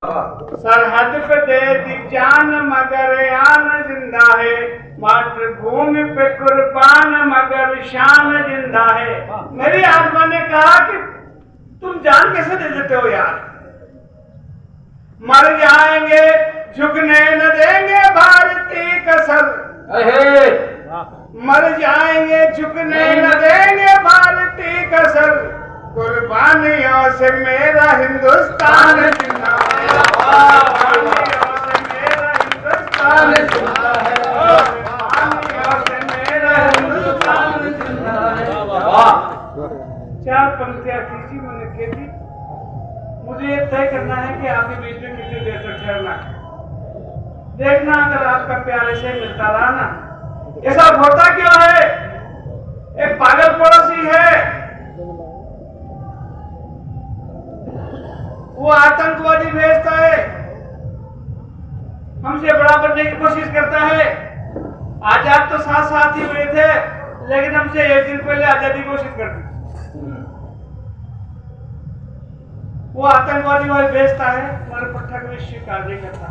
सरहद पे दे दी जान मगर आन जिंदा है, मातृभूमि पे कुर्बान मगर शान जिंदा है। मेरी आत्मा ने कहा कि तुम जान कैसे दे देते हो यार। मर जाएंगे झुकने न देंगे भारतीय कसर, मर जाएंगे झुकने न देंगे भारतीय कसर, कुर्बानियों से मेरा हिंदुस्तान जिंदा है, कुर्बानियों से मेरा हिंदुस्तान जिंदा है, कुर्बानियों से मेरा हिंदुस्तान जिंदा है। चार पंक्तियां खींची मैंने खेती। मुझे ये तय करना है कि आपके बीच में कितनी देर तक ठहरना है। देखना अगर आपका प्यार ऐसे मिलता रहा ना, ये सब होता क्यों है? एक पागल पड़ोसी है, वो आतंकवादी भेजता है, हमसे बड़ा बनने की कोशिश करता है। आजाद तो साथ साथ ही हुए थे, लेकिन हमसे एक दिन पहले आजादी की कोशिश करती। वो आतंकवादी वाले भेजता है, हमारे पट्टा को स्वीकार नहीं करता।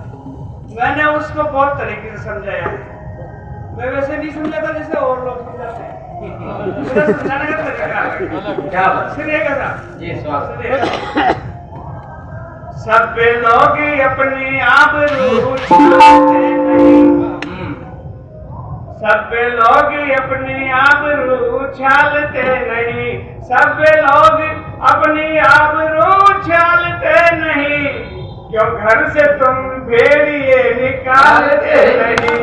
मैंने उसको बहुत तरीके से समझाया है। मैं वैसे नहीं समझाता जैसे और लोग समझाते हैं। समझाने का तरीका है। क्या बात? सुनिएगा साहब जी, स्वागत। सब लोग अपनी आबरू छालते नहीं, सब लोग अपनी आबरू छालते नहीं, सब लोग अपनी आबरू छालते नहीं, क्यों घर से तुम भेड़िए निकालते नहीं,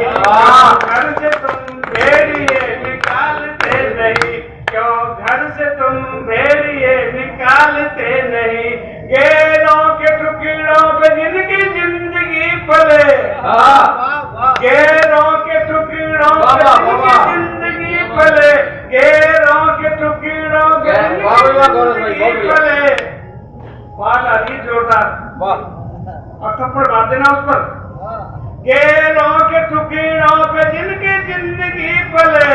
घर से तुम भेड़िए निकालते नहीं, क्यों घर से तुम भेड़िए निकालते नहीं। गैरों के टुकड़ों पे जिनकी जिंदगी पले, गैरों के टुकड़ों पे जिनकी जिंदगी पले, गैरों के टुकड़ों पे जिंदगी पले। बात आ रही जोरदार, और थप्पड़ मार देना उस पर। गैरों के टुकड़ों पे जिनकी जिंदगी पले,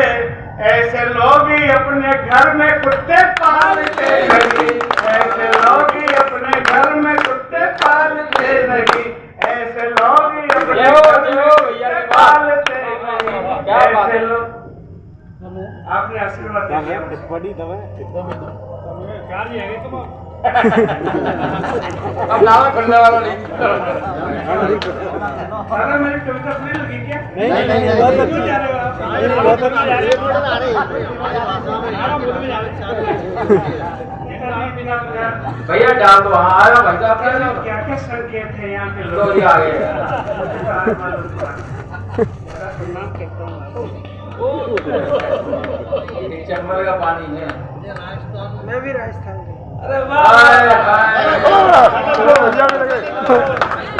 ऐसे लोग ही अपने घर में कुत्ते पालते नहीं, ऐसे लोग ही अपने घर में कुत्ते पालते नहीं, ऐसे लोग ही अपने घर में कुत्ते पालते नहीं, ऐसे लोग। आपने आशीर्वाद दिया बड़ी दवा क्या नहीं है तुम अब नाम करने वाला नहीं। अगर मेरी कविता सुनी लगी क्या? नहीं बहुत जा रहे हो आप, बहुत जा रहे हो भैया। डाल दो। हाँ आया भाई साहब, क्या क्या संकेत है यहाँ पे लोग आ गए। चंबल का पानी है। मैं भी राजस्थान। अरे वाह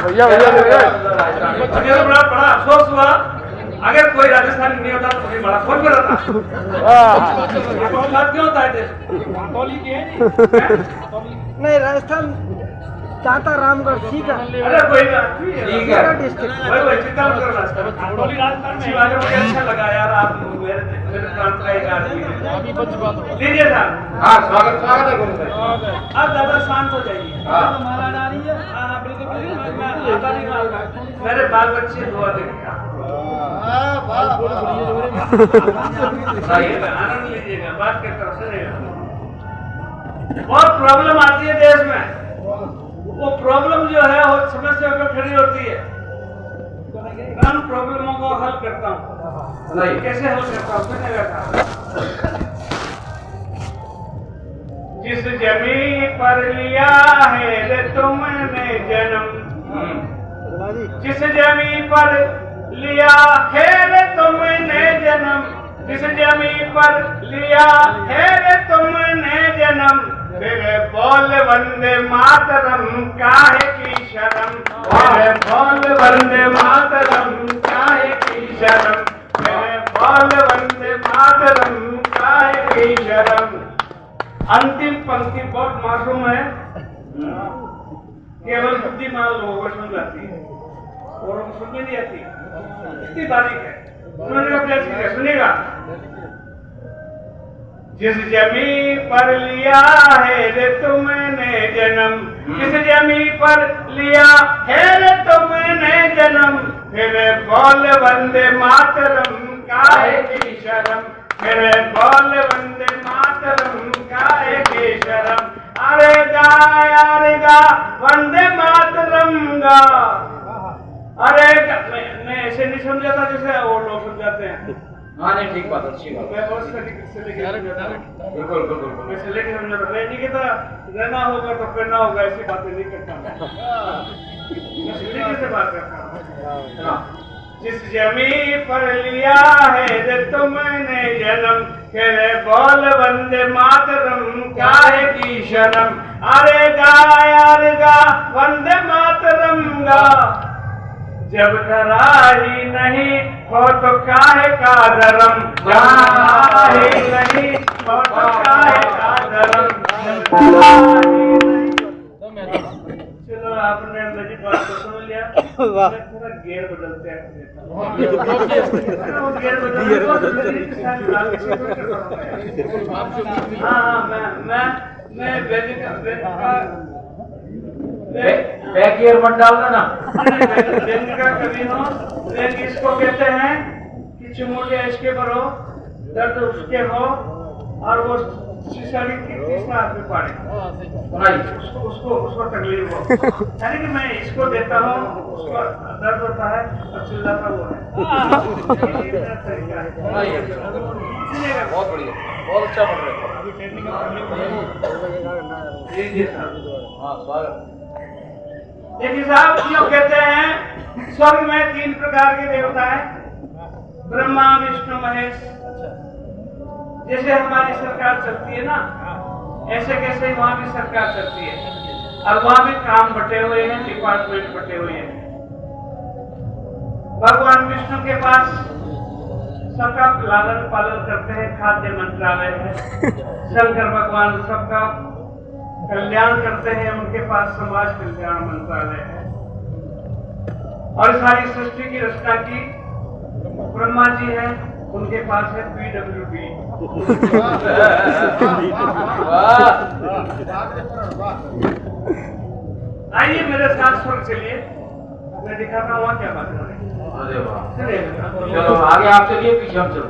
भैया भैया बड़ा बड़ा अफसोस हुआ। अगर कोई राजस्थानी नहीं होता तो मुझे बड़ा फोन कर रहा क्यों होता है? नहीं राजस्थान चाहता रामगढ़ ठीक है। अरे कोई ठीक है डिस्ट्रिक्ट वही चिंता मत करो। राजस्थान में मुझे अच्छा लगा यार, आप मेरे प्रांत का एक आदमी है। लीजिए साहब। हाँ स्वागत स्वागत है गुरु भाई। अब दादा शांत हो जाइए। महाराज आ रही है। हाँ बिल्कुल मेरे बाल बच्चे दुआ देंगे। आनंद लीजिएगा, बात करता हूँ सुनिएगा। बहुत प्रॉब्लम आती है देश में, वो प्रॉब्लम जो है वो समस्या पर खड़ी होती है। मैं उन प्रॉब्लमों को हल करता हूँ। कैसे हल करता हूँ सुनिएगा। जिस जमीन पर लिया है रे तुमने जन्म, जिस जमीन पर लिया है रे तुमने जन्म, जिस जमीन पर लिया है रे तुमने जन्म, मेरे बोल वंदे मातरम काहे की शर्म, मेरे बोल वंदे मातरम काहे की शर्म, मेरे बोल वंदे मातरम काहे की शर्म। अंतिम पंक्ति बहुत मासूम है, केवल बुद्धिमान लोगों को समझ आती है और उनको समझ नहीं आती, इतनी बारीक है। सुनिएगा। जिस जमी पर लिया है रे तुमने जन्म, जिस जमी पर लिया है रे तुमने जन्म, फिर बोल वंदे मातरम काहे की शर्म, फिर बोल वंदे मातरम काहे की शर्म। अरे गा वंदे मातरम गा। अरे मैं ऐसे नहीं समझा था जैसे वो लोग समझाते हैं। हाँ नहीं ठीक बात, अच्छी बात। मैं बहुत से लेके बिल्कुल बिल्कुल वैसे लेके समझा था। मैं नहीं कहता रहना होगा तो करना होगा, ऐसी बातें नहीं करता मैं सीधे से बात करता हूँ। जिस जमी पर लिया है रे तुमने जन्म, फिर बोल वंदे मातरम काहे की शर्म। अरे गा वंदे मातरम गा। जब धरा ही नहीं हो तो काहे का धर्म, धरा ही नहीं हो तो काहे का धर्म। चलो आपने मेरी बात को सुन लिया। मैं थोड़ा गियर बदलते हैं। गियर बदलते हाँ मैं बैक गियर मत डालना ना। व्यंग का कवि हो। व्यंग इसको कहते हैं कि चुमोटिया इसके पर हो, दर्द उसके हो और वो शीशा की तीसरा आदमी पाड़े उसको तकलीफ हो। यानी कि मैं इसको देता हूँ, उसको दर्द होता है और चिल्लाता वो है। ये मेरा तरीका है। बहुत बढ़िया, बहुत अच्छा पढ़ रहे हो। अभी ट्रेनिंग जी हाँ स्वागत। देखिए साहब, जो कहते हैं स्वर्ग में 3 प्रकार के देवता हैं, ब्रह्मा विष्णु महेश। जैसे हमारी सरकार चलती है ना, ऐसे कैसे वहां भी सरकार चलती है और वहां भी काम बटे हुए हैं, डिपार्टमेंट बटे हुए हैं। भगवान विष्णु के पास सबका लालन पालन करते हैं, खाद्य मंत्रालय है। शंकर भगवान सबका कल्याण करते हैं, उनके पास समाज कल्याण मंत्रालय है। और सारी सृष्टि की रचना की ब्रह्मा जी हैं, उनके पास है PWD। आइए मेरे साथ स्वर्ग चलिए, मैं दिखाता हूँ क्या बात है। अरे वाह, चलो आगे आप चलिए, पीछे हम चलो।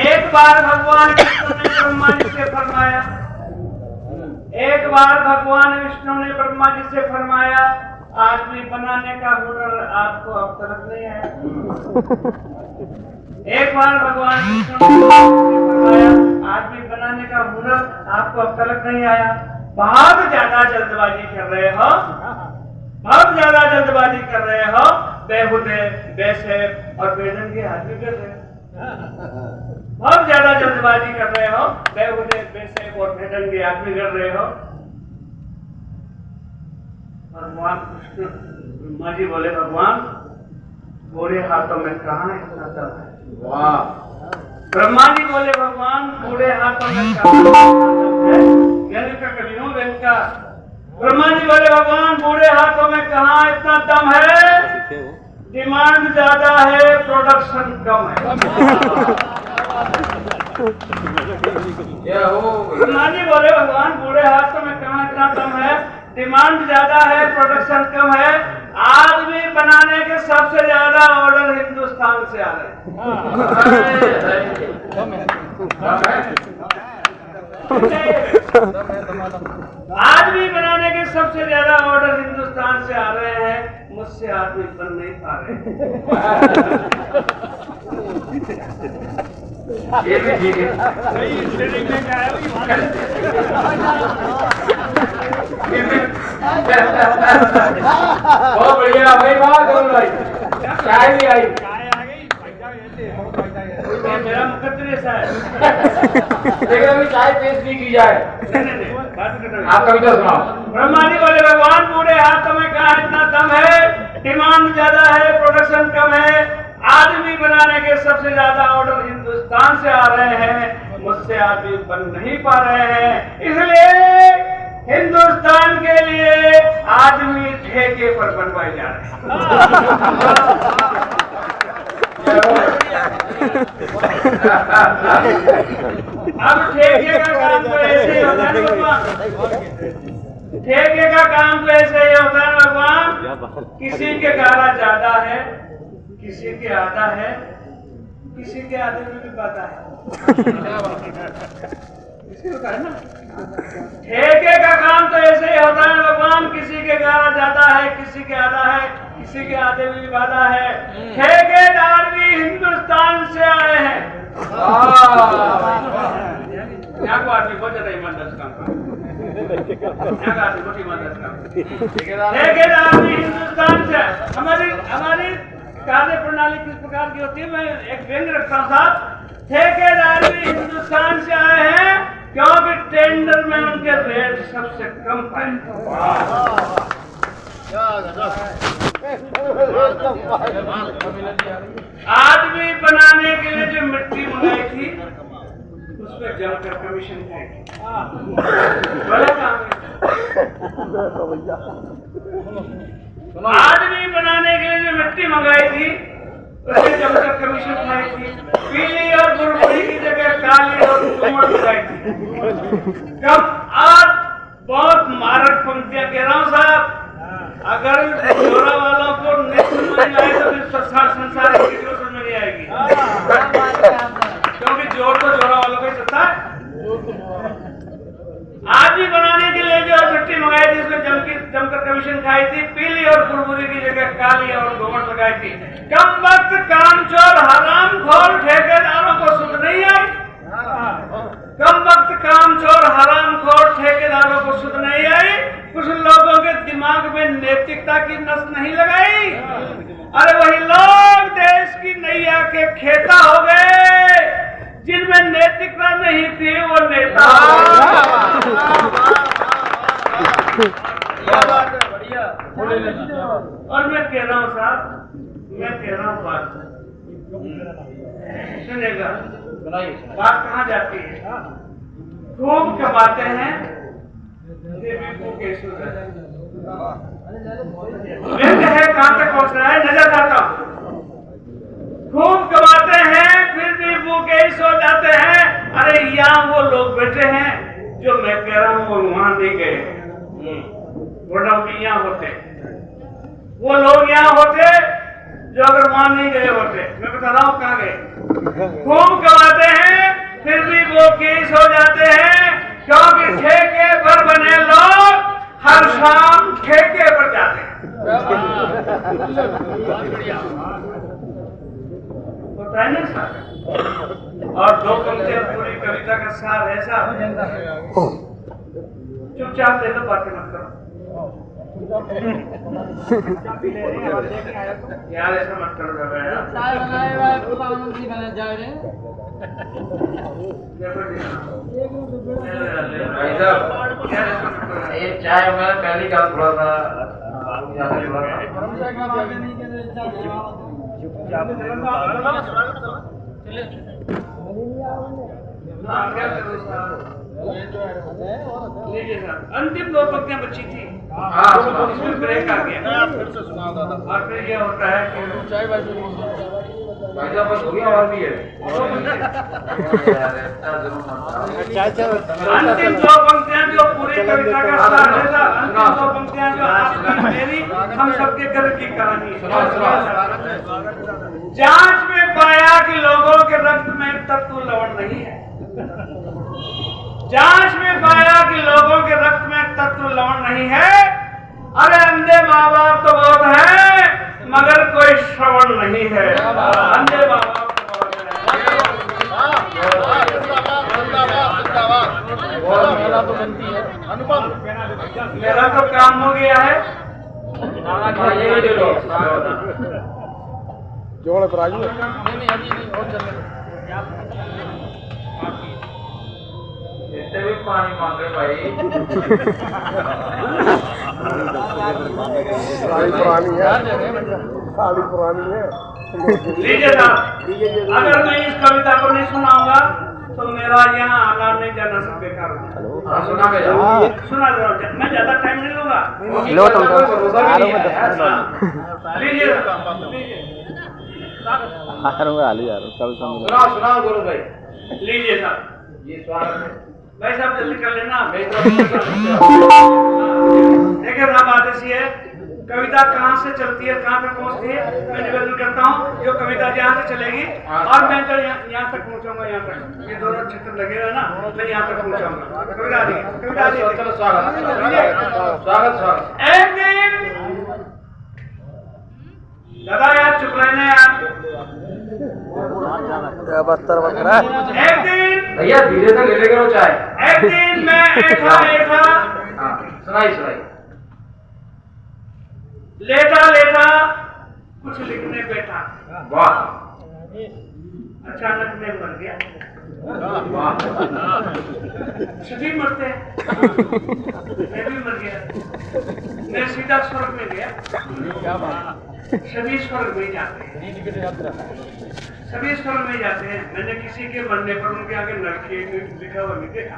एक बार भगवान विष्णु ने ब्रह्मा जी से फरमाया, एक बार भगवान विष्णु ने ब्रह्मा जी से फरमाया, आदमी बनाने का हुनर आपको अब तक नहीं आया। एक बार भगवान विष्णु ने फरमाया, आदमी बनाने का हुनर आपको अब तक नहीं आया। बहुत ज्यादा जल्दबाजी कर रहे हो, बहुत ज्यादा जल्दबाजी कर रहे हो, बेहुदे बेशेब और बेढंगे आदमी कर रहे हो। बहुत ज्यादा जल्दबाजी कर रहे हो, बेहुदे बेशेब और बेढंगे आदमी कर रहे हो। भगवान कृष्ण ब्रह्मा जी बोले, भगवान बूढ़े हाथों में कहाँ इतना दम है। वाह। ब्रह्मा जी बोले, भगवान बूढ़े हाथों में कहाँ दम है। व्यंग का कवि हूँ, व्यंग का। ब्रह्मा जी बोले, भगवान बूढ़े हाथों में कहाँ इतना दम है, डिमांड ज्यादा है, प्रोडक्शन कम है। ब्रह्मा जी बोले, भगवान बूढ़े हाथों में कहाँ इतना दम है, डिमांड ज्यादा है, प्रोडक्शन कम है। आदमी बनाने के सबसे ज्यादा ऑर्डर हिंदुस्तान से आ रहे आदमी बनाने के सबसे ज्यादा ऑर्डर हिंदुस्तान से आ रहे हैं, मुझसे आदमी बन नहीं पा रहे। ये भी ठीक है। बहुत बढ़िया भाई, बात करो भाई। चाय भी आई, मेरा मुकद्दर ऐसा है। लेकिन अभी चाय पेश नहीं की जाए। आप कविता सुनाओ। ब्रह्मा जी बोले, भगवान बूढ़े हाथों में कहाँ इतना दम है, डिमांड ज्यादा है, प्रोडक्शन कम है। आदमी बनाने के सबसे ज्यादा ऑर्डर हिंदुस्तान से आ रहे हैं, मुझसे आदमी बन नहीं पा रहे हैं। इसलिए हिंदुस्तान के लिए आदमी ठेके पर बनवाए जा रहे हैं। अब ठेके का काम तो ऐसे ही होता है भगवान, ठेके का काम तो ऐसे ही होता है भगवान। किसी के गारा ज्यादा है, किसी के आधा है, किसी के आधे में भी पता है। इसी होता है ना, ठेके का काम तो ऐसे ही होता है भगवान। किसी के गारा ज्यादा है, किसी के आधा है, किसी के आधे में भी वादा है। ठेकेदार भी हिंदुस्तान से आए हैं। यहाँ को आदमी बहुत ज्यादा ईमानदार काम का, यहाँ का आदमी बहुत ईमानदार काम। ठेकेदार भी हिंदुस्तान से। हमारी कार्य प्रणाली किस प्रकार की होती है, मैं एक व्यंग रखता हूँ साहब। ठेकेदार भी हिंदुस्तान से आए हैं क्योंकि टेंडर में उनके रेट सबसे कम पाए। आदमी बनाने के लिए जो मिट्टी मंगाई थी उस पर जमकर कमीशन खाएगी। बड़ा काम है। आदमी बनाने के लिए जो मिट्टी मंगाई थी उससे जमकर कमीशन खाई थी। पीली और बुरबुरी की जगह काली और कोमल लगाई थी। कब आज बहुत मारक पंक्तियां कह रहा हूं साहब, अगर जोरा वालों को नहीं समझ में आए तो फिर संसार किसी को समझ में नहीं आएगी, क्योंकि जोर तो जोरा वालों का ही चलता है। आदमी बनाने के लिए जो मिट्टी मंगाई थी उसमें जमकर कमीशन खाई थी। पीली और बुरबुरी की जगह काली और घूमट लगाई थी। कम वक्त कामचोर हरामखोर ठेकेदारों को सुध नहीं आई। कम वक्त कामचोर हरामखोर ठेकेदारों को सुध नहीं आई। कुछ लोगों के दिमाग में नैतिकता की नस नहीं लगाई। अरे वही लोग देश की नैया के खेता हो गए जिनमें नैतिकता नहीं थी, वो नेता। और मैं कह रहा हूँ साहब, मैं कह रहा हूँ बात सुनेगा, बात कहाँ जाती है? खूब कमाते हैं है, कहाँ तक पहुँच रहा है नजर आता हूँ। खूब कमाते हैं फिर भी भूखे ही सो जाते हैं। अरे यहाँ वो लोग बैठे हैं जो मैं कह रहा हूँ वो वहां नहीं गए, वरना भी यहाँ होते। वो लोग यहाँ होते जो अगर वहां नहीं गए होते। मैं बता रहा हूँ कहाँ गए। खूब कमाते हैं फिर भी भूखे ही सो जाते हैं, क्योंकि ठेके पर बने लोग हर शाम ठेके पर जाते हैं। होता है ना साहब। और दो पंक्तियां पूरी कविता का सार है साहब। चुपचाप ले लो, बातें मत करो यार, ऐसा मत करो एक चाय में पहली का थोड़ा सा अंतिम दो पंक्तियां बची थी, इसमें ब्रेक आ गया। और फिर ये होता है कि और भी है। अंतिम दो पंक्तियां जो पूरी कविता का सार है, अंतिम दो पंक्तियां जो आपकी मेरी हम सबके घर की कहानी है। जांच में पाया कि लोगों के रक्त में तत्व लवण नहीं है। जांच में पाया कि लोगों के रक्त में तत्व लवण नहीं है। अरे अंधे माँ बाप तो बहुत है मगर कोई श्रवण नहीं है। अंधे माँ बाप तो बहुत है। मेरा तो काम हो गया है। जोड़ पर आइए। इतने भी पानी मांगे भाई। साड़ी पुरानी है, साड़ी पुरानी है। लीजिए साहब, अगर मैं इस कविता को नहीं सुनाऊंगा तो मेरा यहाँ आना नहीं जाना सब बेकार हो जाएगा। सुना दो, मैं ज्यादा टाइम नहीं लूंगा। लीजिए हाली यार कभी समझ सुनाओ सुनाओ गुरु भाई। लीजिए साहब, ये स्वागत है। भाई साहब जल्दी कर लेना। मेरी तरफ से देखिए साहब, बात ऐसी है, कविता कहाँ से चलती है, कहाँ तक पहुँचती है, मैं निवेदन करता हूँ जो कविता यहाँ से चलेगी और मैं जब यहाँ तक पहुँचाऊंगा, यहाँ तक ये दोनों चित्र लगेगा ना, मैं यहाँ तक पहुँचाऊंगा। कविता आ जाएगी, कविता आ जाएगी। चलो स्वागत स्वागत स्वागत। एक दिन दादा यार चुप रहना यार। बदतर बन रहा है। एक दिन भैया धीरे से ले लेकर चाहे। एक दिन मैं ऐठा हाँ सुनाई सुनाई। लेटा लेटा कुछ लिखने बैठा, वाह अचानक मैं मर गया। वाह। सभी मरते हैं, मैं भी मर गया। मैं सीधा स्वर्ग में गया। सभी स्वर्ग में जाते हैं, सभी स्वर्ग में जाते हैं। मैंने किसी के मरने पर उनके आगे नरकी लिखा हुआ नहीं देखा।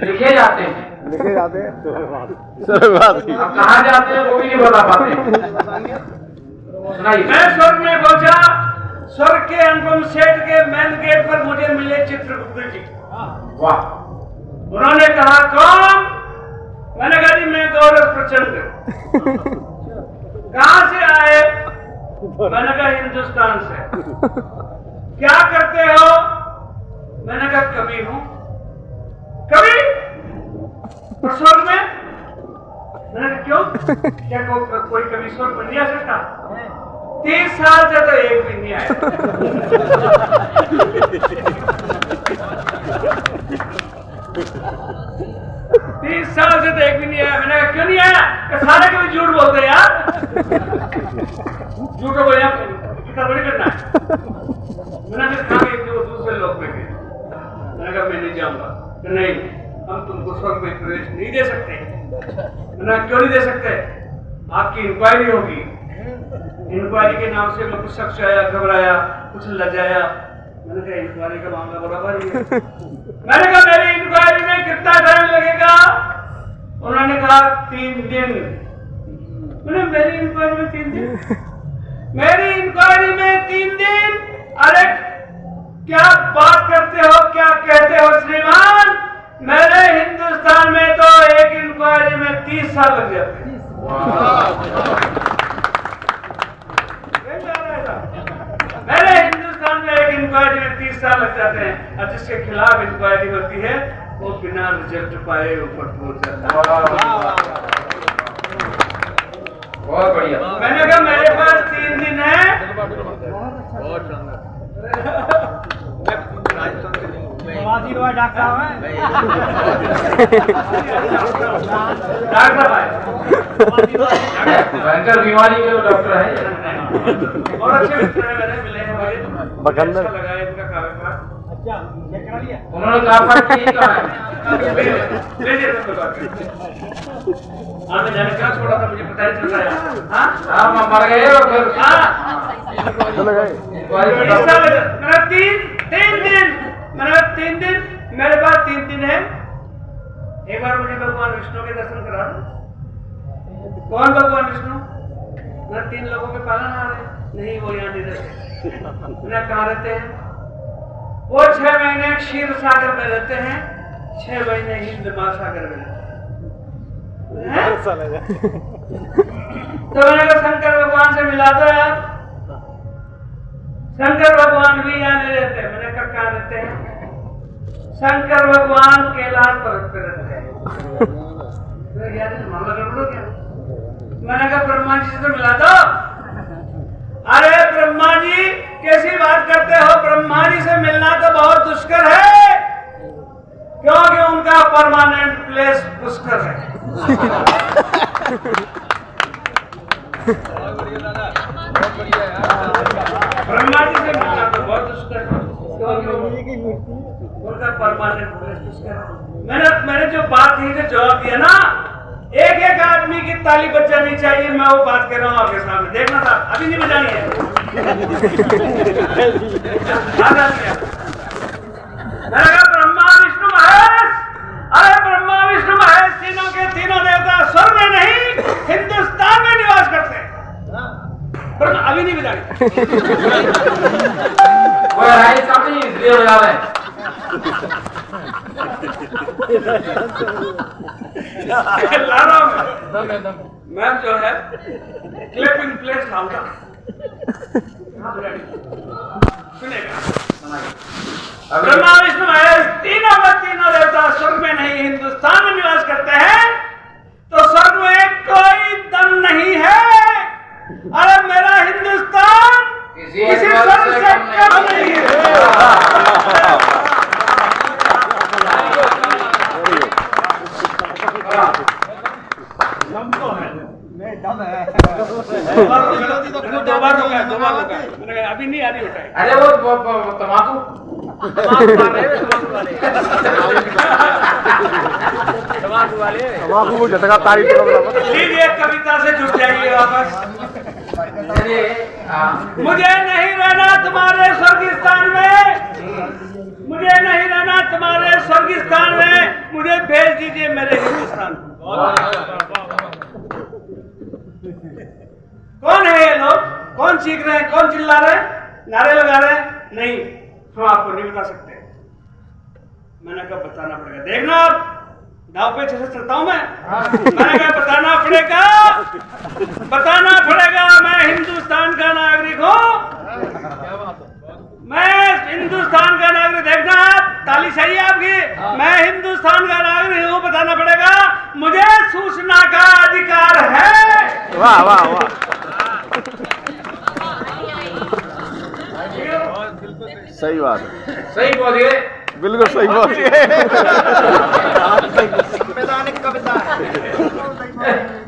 लिखे जाते हैं। लिखे जाते हैं। बात अब कहाँ जाते हैं वो भी नहीं बता पाते। सुनाइए। मैं स्वर्ग में पहुंचा। स्वर्ग के अनुपम सेठ के मेन गेट पर मुझे मिले चित्रगुप्त जी। वाह। उन्होंने कहा कौन? मैंने कहा जी मैं गौरव प्रचंड। कहाँ से आए? मैंने कहा हिंदुस्तान से। क्या करते हो? मैंने कहा कवि हूं। कवि? और स्वर्ग में? मैंने कहा क्यों? क्या कोई कवि स्वर्ग में नहीं आ सकता? 30 साल से तो एक भी नहीं आया। 30 साल से तो एक भी नहीं आया। मैंने कहा क्यों नहीं आया? कि सारे कभी झूठ बोलते हैं यार। झूठ बोले कितना बड़ी करना है। मैंने फिर कहा कि वो दूसरे लोग में गए। मैंने कहा मैं नहीं जाऊंगा। नहीं, हम तुमको स्वर्ग में प्रवेश नहीं दे सकते। मैंने क्यों नहीं दे सकते? आपकी इंक्वायरी होगी। इंक्वायरी के नाम से कुछ शख्स आया, घबराया, कुछ लजाया। मैंने कहा इंक्वायरी का मामला बराबर ही है। मैंने कहा मेरी इंक्वायरी में कितना टाइम लगेगा? उन्होंने कहा 3 दिन। मैंने मेरी इंक्वायरी में 3 दिन? मेरी इंक्वायरी में 3 दिन? अरे क्या बात करते हो, क्या कहते हो श्रीमान? मेरे हिंदुस्तान में तो एक इंक्वायरी में 30 साल लग जाते हैं। मेरे हिंदुस्तान में एक इंक्वायरी में 30 साल लग जाते हैं और जिसके खिलाफ इंक्वायरी होती है वो बिना रिजल्ट पाए ऊपर पहुंच जाता है। बहुत बढ़िया। मैंने कहा मेरे पास 3 दिन है। डॉक्टर भाई भयंकर बीमारी के डॉक्टर है। और अच्छे डॉक्टर हैं, मैंने मिले हैं भाई। बकंदर। अच्छा लगा है इनका कागज। उन्होंने कहा ठीक है। आपने जाने क्या छोड़ा था, मुझे पता नहीं चल रहा है। हाँ मर गए और फिर चले गए। मेरा 3 दिन। मेरा 3 दिन, मेरे पास 3 दिन है। एक बार मुझे भगवान विष्णु के दर्शन करा दो। कौन भगवान विष्णु? मैं 3 लोगों के पालन आ रहे। नहीं, वो यहाँ नहीं रहते। मैं कहाँ रहते हैं? वो 6 महीने क्षीर सागर में रहते हैं, 6 महीने हिंद महासागर में रहते हैं। तो मैंने कहा शंकर भगवान से मिला दो यार। शंकर भगवान भी यहाँ नहीं रहते। मैंने कहा कहाँ रहते हैं? शंकर भगवान कैलाश पर्वत पे रहते हैं। तो यार मामला गड़बड़ हो गया। मैंने कहा ब्रह्मा जी से तो मिला दो। अरे ब्रह्मा जी कैसी बात करते हो? ब्रह्मा जी से मिलना तो बहुत दुष्कर है, क्योंकि उनका परमानेंट प्लेस पुष्कर है। ब्रह्मा जी से मिलना तो बहुत दुष्कर है, क्योंकि उनका परमानेंट प्लेस पुष्कर है। मैंने जो बात कही, जो जवाब दिया ना, एक आदमी की ताली बज जानी चाहिए। मैं वो बात कर रहा हूँ आपके सामने, देखना था, अभी नहीं बजानी है। मैंने कहा ब्रह्मा विष्णु महेश, अरे ब्रह्मा विष्णु महेश तीनों के तीनों देवता स्वर्ग में नहीं हिंदुस्तान में निवास करते हैं। ब्रह्मा अभी नहीं बिगाड़ी वो राय साहब नहीं इसलिए हो जा रहा है। ला रहा हूं मैं जो है क्लिपिंग प्लेस लाऊंगा। सुनेगा ब्रह्मा विष्णु महेश तीनों का तीनों देवता स्वर्ग में नहीं हिंदुस्तान में निवास करते हैं, तो स्वर्ग में कोई दम नहीं है। अरे मेरा हिंदुस्तान किसी स्वर्ग से कम नहीं है। दो बार रोका है। मैंने कहा अभी नहीं आ रही होता है। अरे वो तमाकू तमाकू को झटका तारीफ करो बराबर। लीजिए कविता से जुड़ जाइए वापस। अरे मुझे नहीं रहना तुम्हारे स्वर्गिस्तान में, मुझे नहीं रहना तुम्हारे स्वर्गिस्तान में, मुझे भेज दीजिए मेरे हिंदुस्तान। कौन है ये लोग? कौन चीख रहे हैं? कौन चिल्ला रहे हैं? नारे लगा रहे हैं? नहीं, हम आपको नहीं बता सकते। मैंने कहा बताना पड़ेगा। देखना आप दाव पे अच्छे से चलता हूं मैं। मैंने कहा बताना पड़ेगा। मैं हिंदुस्तान का नागरिक हूं, मैं हिंदुस्तान का नागरिक। देखना आप, ताली सही है आपकी। मैं हिंदुस्तान का नागरिक हूं, बताना पड़ेगा। मुझे सूचना का अधिकार है। वाह वाह वाह, सही बात है, सही बोल गए, बिल्कुल सही बात है। संवैधानिक कविता है।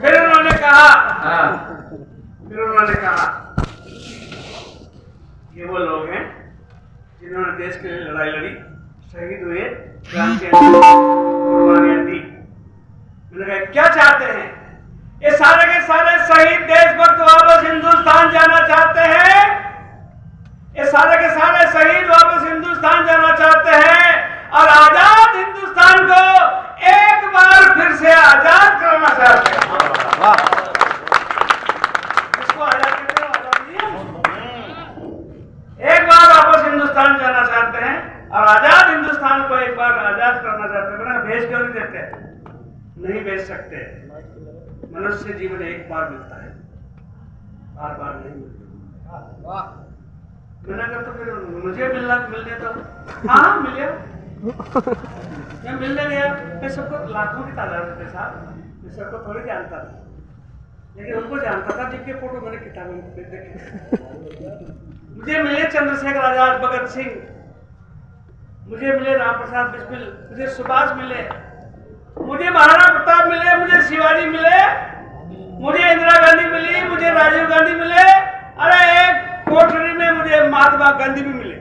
फिर उन्होंने कहा ये वो लोग हैं जिन्होंने देश के लिए लड़ाई लड़ी, शहीद हुए, जान के कुर्बानियां दी। मैंने कहा क्या चाहते हैं ये सारे के सारे शहीद देशभक्त? वापस हिंदुस्तान जाना चाहते हैं। ये सारे के सारे शहीद वापस हिंदुस्तान जाना चाहते हैं और आजाद हिंदुस्तान को एक बार फिर से आजाद करना चाहते हैं। इसको आजाद करते हैं, आजाद नहीं है। एक बार वापस हिंदुस्तान जाना चाहते हैं और आजाद हिंदुस्तान को एक बार आजाद करना चाहते हैं। मैंने भेज क्यों नहीं देते? नहीं भेज सकते। मनुष्य जीवन एक बार मिलता है, बार बार नहीं मिलता। मैंने कहा तो फिर मुझे मिलने तो हाँ मिले। मैं मिलने गया, मैं सबको लाखों की तादाद में थे साहब, मैं सबको थोड़ी जानता था, लेकिन उनको जानता था जिनके फोटो मैंने किताबों में देखे। मुझे मिले चंद्रशेखर आजाद, भगत सिंह, मुझे मिले राम प्रसाद बिस्मिल, मुझे सुभाष मिले, मुझे महाराणा प्रताप मिले, मुझे शिवाजी मिले, मुझे इंदिरा गांधी मिली, मुझे राजीव गांधी मिले। अरे एक कोठरी में मुझे महात्मा गांधी भी मिले।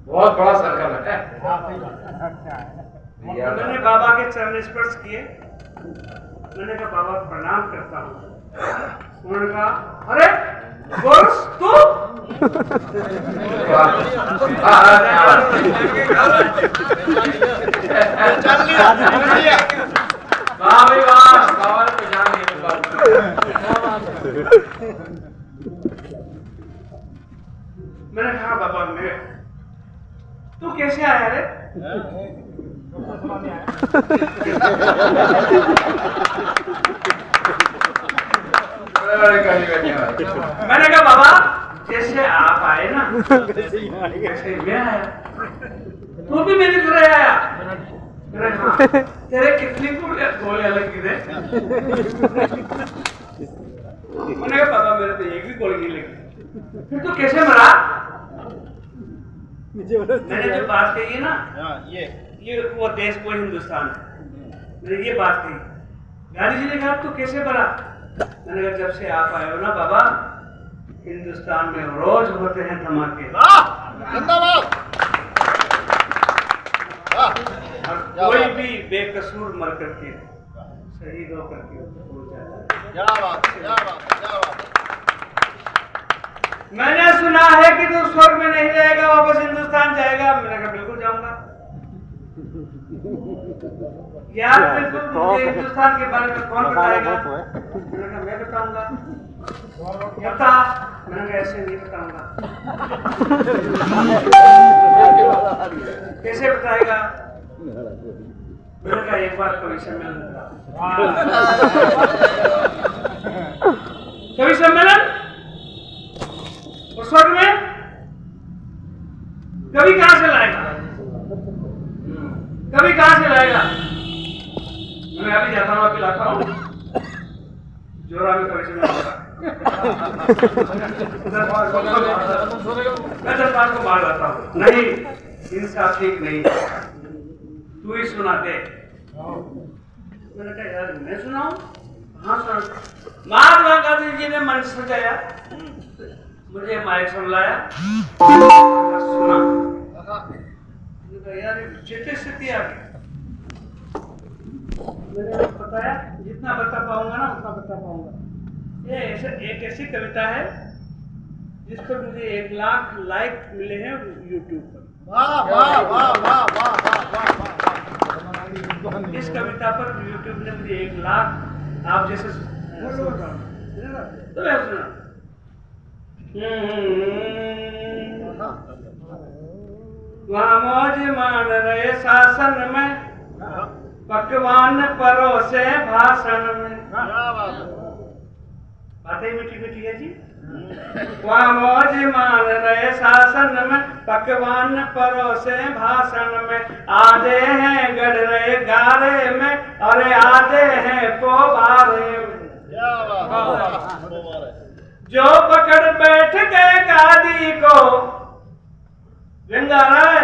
बहुत बड़ा सर्कल है। मैंने बाबा के चरण स्पर्श किए। मैंने कहा बाबा प्रणाम करता हूँ। उन्होंने कहा अरे गोरस तू? मैंने कहा बाबा मैं, तू कैसे आया रे? मैंने कहा बाबा जैसे आप आए ना वैसे मैं आया, तू भी मेरी तरह आया। मैंने कहा तेरे कितनी गोलियां लगी रे? मैंने कहा बाबा मेरे तो एक भी गोली नहीं लगी। फिर तू कैसे मरा? मैंने जो बात कही है ना, ये वो देश वो हिंदुस्तान है, मैंने ये बात कही। गांधी जी ने कहा तू कैसे मरा? मैंने कहा जब से आप आए हो ना बाबा, हिंदुस्तान में रोज होते हैं धमाके। कोई भी बेकसूर मर करके शहीद होकर के हो जाता है। मैंने सुना है कि तू स्वर्ग में नहीं जाएगा, वापस हिंदुस्तान जाएगा। मैंने कहा बिल्कुल जाऊंगा यार, बिल्कुल। मुझे हिंदुस्तान के बारे में कौन बताएगा? मैंने कहा मैं बताऊंगा। बता। मैंने कहा ऐसे नहीं बताऊंगा। कैसे बताएगा? मैंने कहा एक बार कवि सम्मेलन कवि सम्मेलन उस वक्त में कवि कहां से लाएगा? कवि कहां से लाएगा? मैं अभी जाता हूं, अभी लाता हूं। जोरा में कवि सम्मेलन होगा। मैं 10 को मार लाता हूं। नहीं, इंसाफ ठीक नहीं, तू ही सुना दे। मैंने कहा यार मैं सुनाऊं? हाँ सुना। महात्मा गांधी जी ने मंच सजाया, मुझे माइक संभलाया, सुना। मैंने कहा यार विचित्र स्थिति आ गई। मैंने बताया जितना बता पाऊंगा ना उतना बता पाऊंगा। ये एक ऐसी कविता है जिस पर मुझे 1 लाख लाइक मिले हैं यूट्यूब पर। वाह वाह वाह वाह वाह वाह वाह। इस कविता पर यूट्यूब ने मुझे 1 लाख आप जैसे तो मैं सुना। वहाँ मौज मान रहे शासन में, पकवान परोसे भाषण में। बातें मीठी मीठी है जी। वहाँ मौज मान रहे शासन में, पकवान परोसे भाषण में। आधे हैं गढ़ रहे गारे में, अरे आधे हैं पोबारे में। जो पकड़ बैठ गए गादी को, गंगा राय,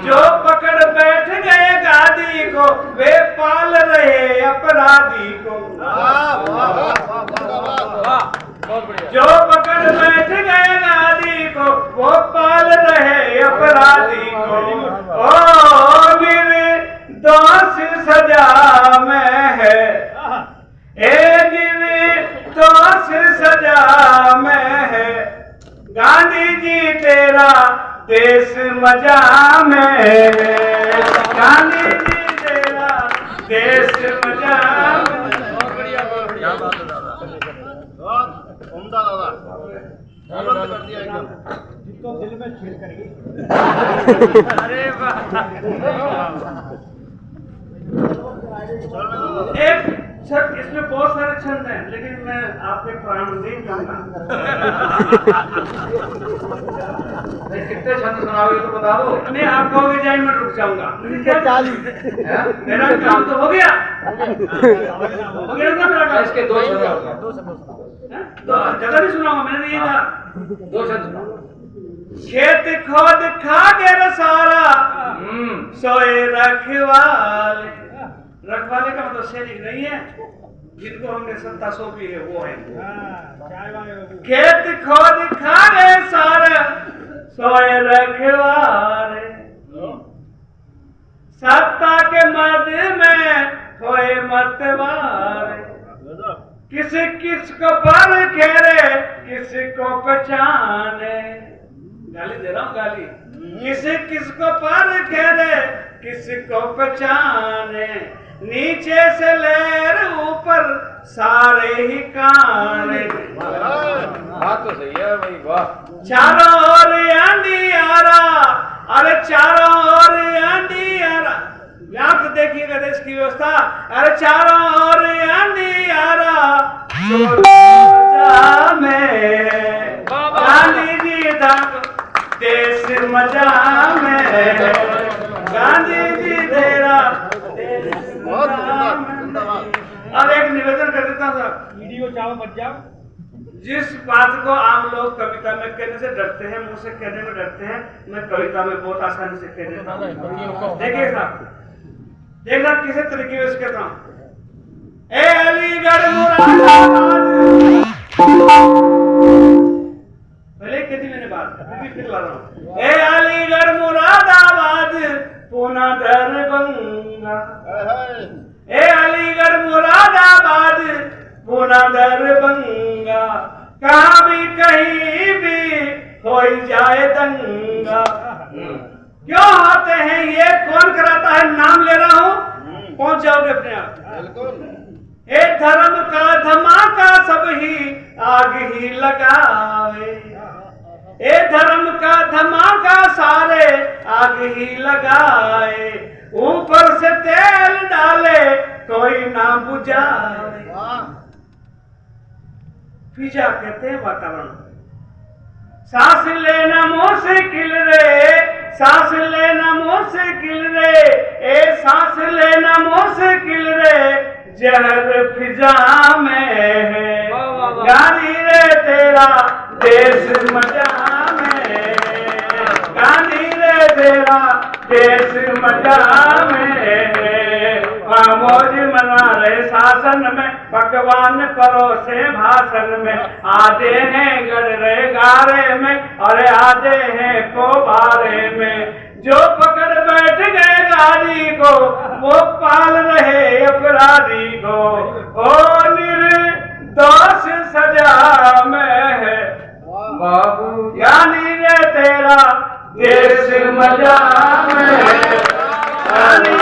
जो पकड़ बैठ गए गादी को, वे पाल रहे अपराधी को। जो पकड़ बैठ गए गादी को, वो पाल रहे अपराधी को। ओ निर्दोष सजा में है, निर्दोष सजा में है। गांधी जी तेरा देश मजा में है। गांधी जी तेरा देश मजा में। बहुत बढ़िया, बहुत बढ़िया। बहुत उम्दा दादा, आनंद कर दिया एकदम। जिसको दिल में छेद करेगी। अरे वाह। एक सर इसमें बहुत सारे छंद हैं, लेकिन मैं आपके प्राण नहीं कहूँगा। कितने छंद सुनाओगे तो बता दो। नहीं आप कहोगे जाए मैं रुक जाऊंगा। मेरा काम तो हो गया। हो गया ना मेरा काम। इसके 2 छंद जगह भी सुनाऊंगा, मैंने ये कहा 2 छंद। खेत खोद खा सारा, सोए रखवाले। रखवाले का मतलब सैनिक नहीं है, जिनको हमने सत्ता सौंपी है वो है। खेत खोद खा गए सारे, सोए रखवाले। सत्ता के मद में खोए मतवाले। किस किस को पर खेरे, किस को पहचाने। गाली दे रहा हूँ, गाली। किस किस को पर खेरे, किस को पहचाने। नीचे से लहर ऊपर सारे ही काने। बात तो सही है भाई, वाह। चारों ओर अंधियारा, अरे चारों ओर अंधियारा। यहाँ तो देखिएगा देश की व्यवस्था। अरे चारों ओर अंधियारा, में गांधी जी था देश मजा में। गांधी जी तेरा देश मजा में। अब एक निवेदन कर देता था, वीडियो चाहो मत जाओ। जिस बात को आम लोग कविता में कहने से डरते हैं, मुंह से कहने में डरते हैं, मैं कविता में बहुत आसानी से कह देता हूँ। देखिए साहब, देखना किसी तरीके से कहता हूँ। ए अलीगढ़ मुरादाबाद, पहले कह दी मैंने बात, फिर ला रहा हूँ। ए अलीगढ़ मुरादाबाद, पूना दरभंगा। ए अलीगढ़ मुरादाबाद, पूना दरभंगा। कहाँ भी कहीं भी हो जाए दंगा। क्यों होते हैं ये, कौन कराता है, नाम ले रहा हूं, पहुंच जाओगे अपने आप। बिल्कुल। ए धर्म का धमाका सब ही आग ही लगावे, ए धर्म का धमाका सारे आग ही लगाए, ऊपर से तेल डाले कोई ना बुझावे। फिजा कहते हैं वातावरण। सांस लेना मुश्किल रे, सांस लेना मुश्किल रे, ए सांस लेना मुश्किल रे, जहर फिजा में है, गांधी रे तेरा देश मजा में है, गांधी रे तेरा देश मजा में है। मौज मना रहे शासन में, पकवान परोसे भाषण में, आधे हैं गड़ रहे गारे में, और आधे हैं कोबारे में। जो पकड़ बैठ गए गाड़ी को वो पाल रहे अपराधी को, ओ निर्दोष सजा में है बाबू, यानी रे तेरा देश मजा में है, यानी